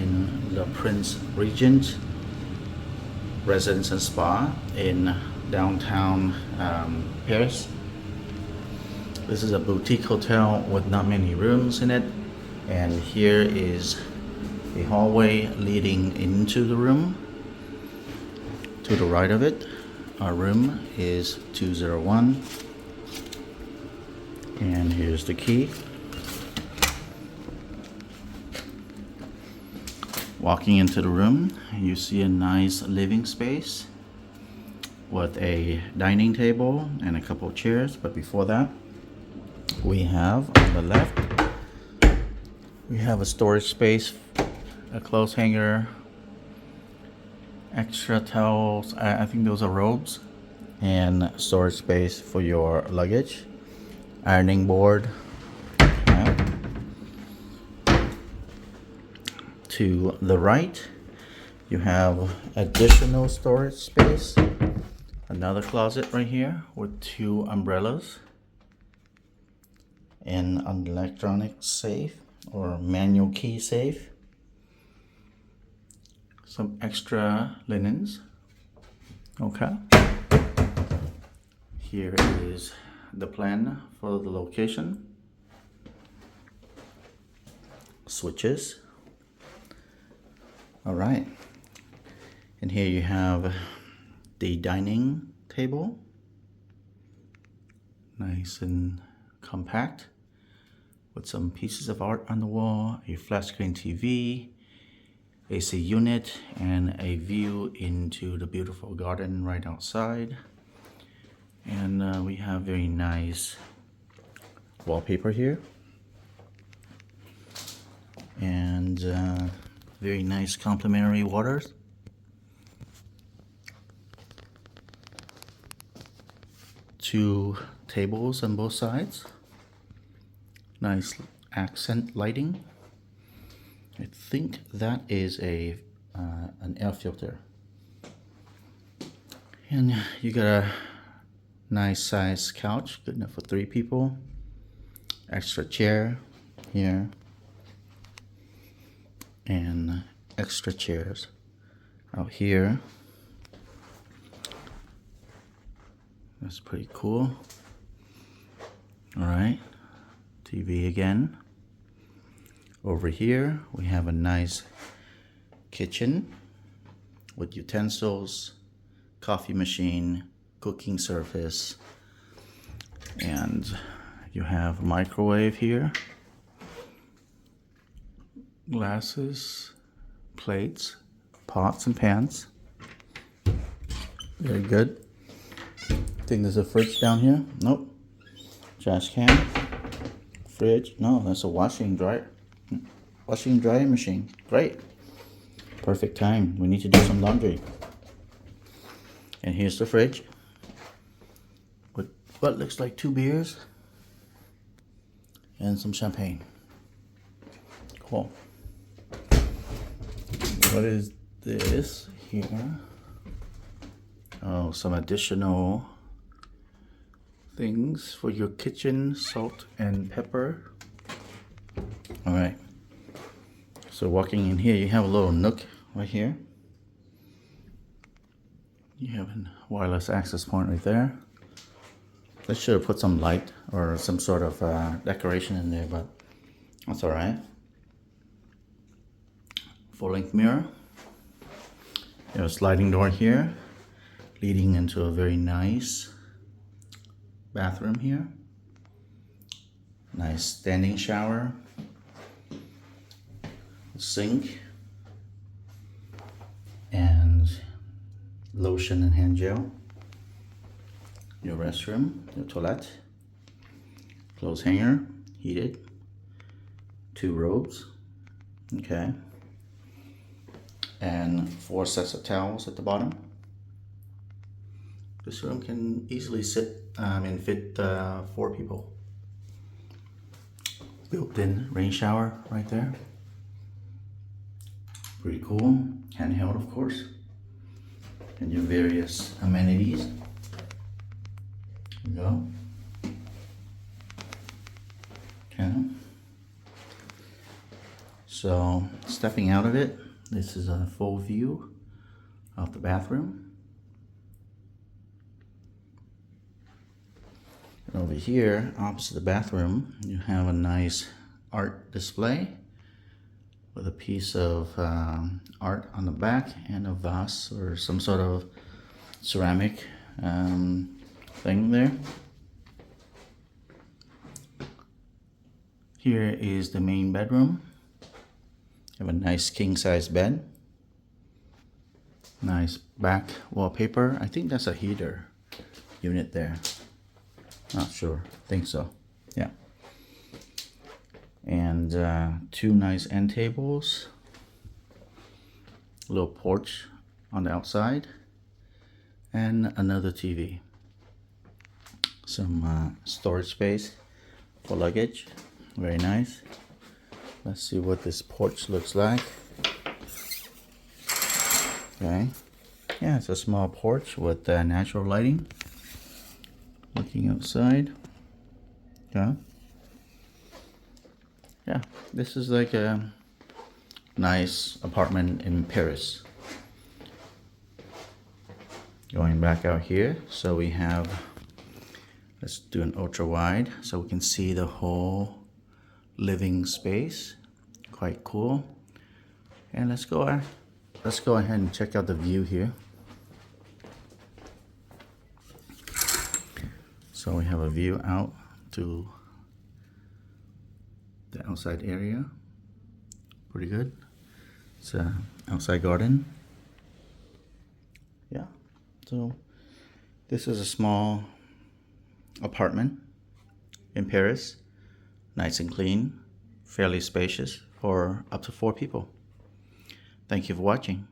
in the Prince Regent Residence and Spa in downtown Paris. This is a boutique hotel with not many rooms in it, and here is a hallway leading into the room. To the right of it, our room is 201, and here's the key. Walking into the room, you see a nice living space with a dining table and a couple of chairs. But before that, we have on the left, we have a storage space, a clothes hanger, extra towels, I think those are robes, and storage space for your luggage, ironing board. To the right, you have additional storage space, another closet right here with two umbrellas, and an electronic safe or manual key safe, some extra linens. Okay, here is the plan for the location. Switches. All right, and here you have the dining table, nice and compact, with some pieces of art on the wall, a flat screen TV, AC unit, and a view into the beautiful garden right outside. And we have very nice wallpaper here, and very nice complimentary waters. Two tables on both sides. Nice accent lighting. I think that is an air filter. And you got a nice size couch, good enough for 3 people. Extra chair here. And extra chairs out here. That's pretty cool. All right, TV again. Over here we have a nice kitchen with utensils, coffee machine, cooking surface, and you have a microwave here, glasses, plates, pots and pans. Very good. Think there's a fridge down here? Nope. Trash can, fridge. No, that's a washing dryer machine. Great. Perfect time. We need to do some laundry. And here's the fridge with what looks like 2 beers and some champagne. Cool. What is this here? Oh, some additional things for your kitchen, salt and pepper. All right. So walking in here, you have a little nook right here. You have a wireless access point right there. They should have put some light or some sort of decoration in there, but that's all right. Full-length mirror. You have a sliding door here, leading into a very nice bathroom here. Nice standing shower, sink, and lotion and hand gel. Your restroom, your toilet, clothes hanger, heated, 2 robes, okay, and 4 sets of towels at the bottom. This room can easily fit 4 people. Built-in rain shower right there. Pretty cool. Handheld, of course. And your various amenities. There you go. Okay. So stepping out of it, this is a full view of the bathroom. And over here, opposite the bathroom, you have a nice art display with a piece of art on the back and a vase or some sort of ceramic thing there. Here is the main bedroom. You have a nice king-size bed. Nice back wallpaper. I think that's a heater unit there. Not sure. Think so. Yeah. And two nice end tables. A little porch on the outside. And another TV. Some storage space for luggage. Very nice. Let's see what this porch looks like. Okay. Yeah, it's a small porch with natural lighting. Looking outside. Yeah. Yeah, this is like a nice apartment in Paris. Going back out here, so we have, let's do an ultra wide so we can see the whole living space. Quite cool. And let's go ahead and check out the view here. So we have a view out to the outside area. Pretty good. It's an outside garden. Yeah. So this is a small apartment in Paris. Nice and clean, fairly spacious for up to 4 people. Thank you for watching.